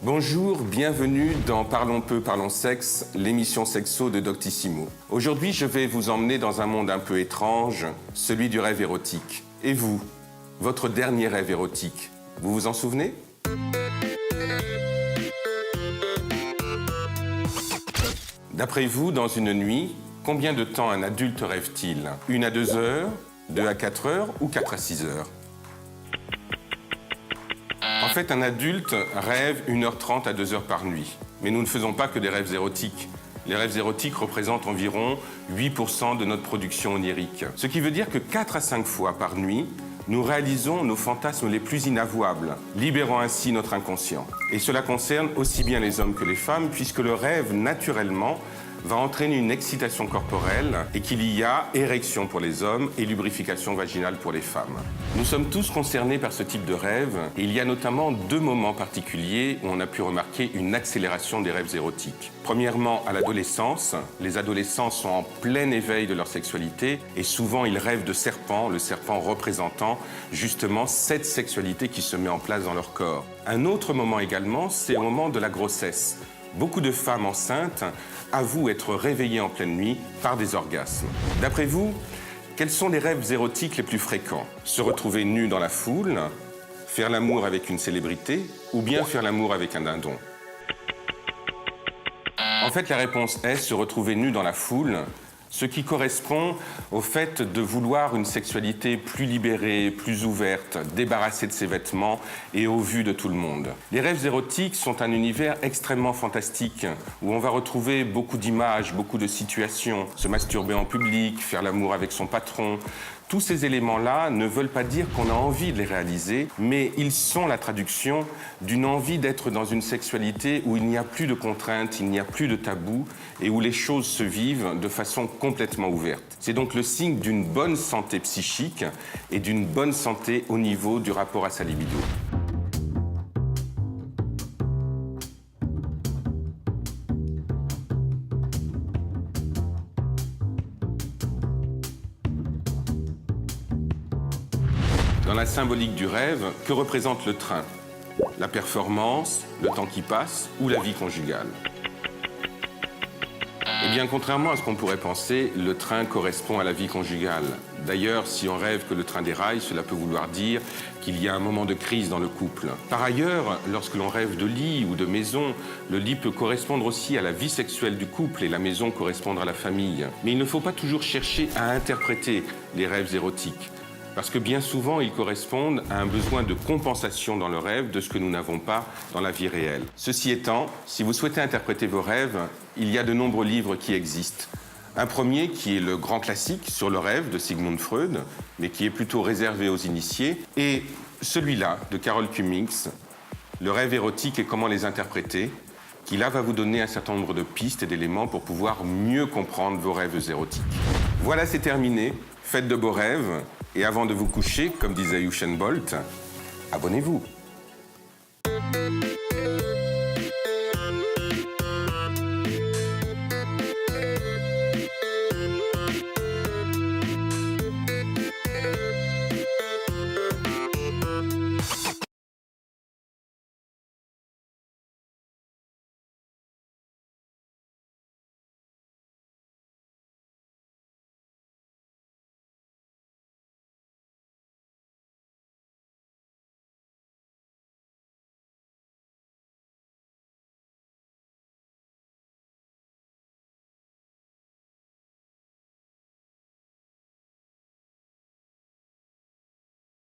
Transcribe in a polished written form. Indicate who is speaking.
Speaker 1: Bonjour, bienvenue dans Parlons peu, parlons sexe, l'émission sexo de Doctissimo. Aujourd'hui, je vais vous emmener dans un monde un peu étrange, celui du rêve érotique. Et vous, votre dernier rêve érotique, vous vous en souvenez ? D'après vous, dans une nuit, combien de temps un adulte rêve-t-il ? 1 à 2 heures, 2 à 4 heures ou 4 à 6 heures ? En fait, un adulte rêve 1h30 à 2 heures par nuit. Mais nous ne faisons pas que des rêves érotiques. Les rêves érotiques représentent environ 8% de notre production onirique. Ce qui veut dire que 4 à 5 fois par nuit, nous réalisons nos fantasmes les plus inavouables, libérant ainsi notre inconscient. Et cela concerne aussi bien les hommes que les femmes, puisque le rêve, naturellement, va entraîner une excitation corporelle et qu'il y a érection pour les hommes et lubrification vaginale pour les femmes. Nous sommes tous concernés par ce type de rêve et il y a notamment 2 moments particuliers où on a pu remarquer une accélération des rêves érotiques. Premièrement, à l'adolescence, les adolescents sont en plein éveil de leur sexualité et souvent ils rêvent de serpents, le serpent représentant justement cette sexualité qui se met en place dans leur corps. Un autre moment également, c'est au moment de la grossesse. Beaucoup de femmes enceintes avouent être réveillées en pleine nuit par des orgasmes. D'après vous, quels sont les rêves érotiques les plus fréquents ? Se retrouver nu dans la foule, faire l'amour avec une célébrité ou bien faire l'amour avec un dindon ? En fait, la réponse est se retrouver nu dans la foule, ce qui correspond au fait de vouloir une sexualité plus libérée, plus ouverte, débarrassée de ses vêtements et au vu de tout le monde. Les rêves érotiques sont un univers extrêmement fantastique, où on va retrouver beaucoup d'images, beaucoup de situations, se masturber en public, faire l'amour avec son patron. Tous ces éléments-là ne veulent pas dire qu'on a envie de les réaliser, mais ils sont la traduction d'une envie d'être dans une sexualité où il n'y a plus de contraintes, il n'y a plus de tabous et où les choses se vivent de façon complètement ouverte. C'est donc le signe d'une bonne santé psychique et d'une bonne santé au niveau du rapport à sa libido. Dans la symbolique du rêve, que représente le train ? La performance, le temps qui passe ou la vie conjugale ? Eh bien, contrairement à ce qu'on pourrait penser, le train correspond à la vie conjugale. D'ailleurs, si on rêve que le train déraille, cela peut vouloir dire qu'il y a un moment de crise dans le couple. Par ailleurs, lorsque l'on rêve de lit ou de maison, le lit peut correspondre aussi à la vie sexuelle du couple et la maison correspondre à la famille. Mais il ne faut pas toujours chercher à interpréter les rêves érotiques. Parce que bien souvent, ils correspondent à un besoin de compensation dans le rêve de ce que nous n'avons pas dans la vie réelle. Ceci étant, si vous souhaitez interpréter vos rêves, il y a de nombreux livres qui existent. Un premier qui est le grand classique sur le rêve de Sigmund Freud, mais qui est plutôt réservé aux initiés, et celui-là de Carol Cummings, Le rêve érotique et comment les interpréter, qui là va vous donner un certain nombre de pistes et d'éléments pour pouvoir mieux comprendre vos rêves érotiques. Voilà, c'est terminé. Faites de beaux rêves. Et avant de vous coucher, comme disait Usain Bolt, abonnez-vous.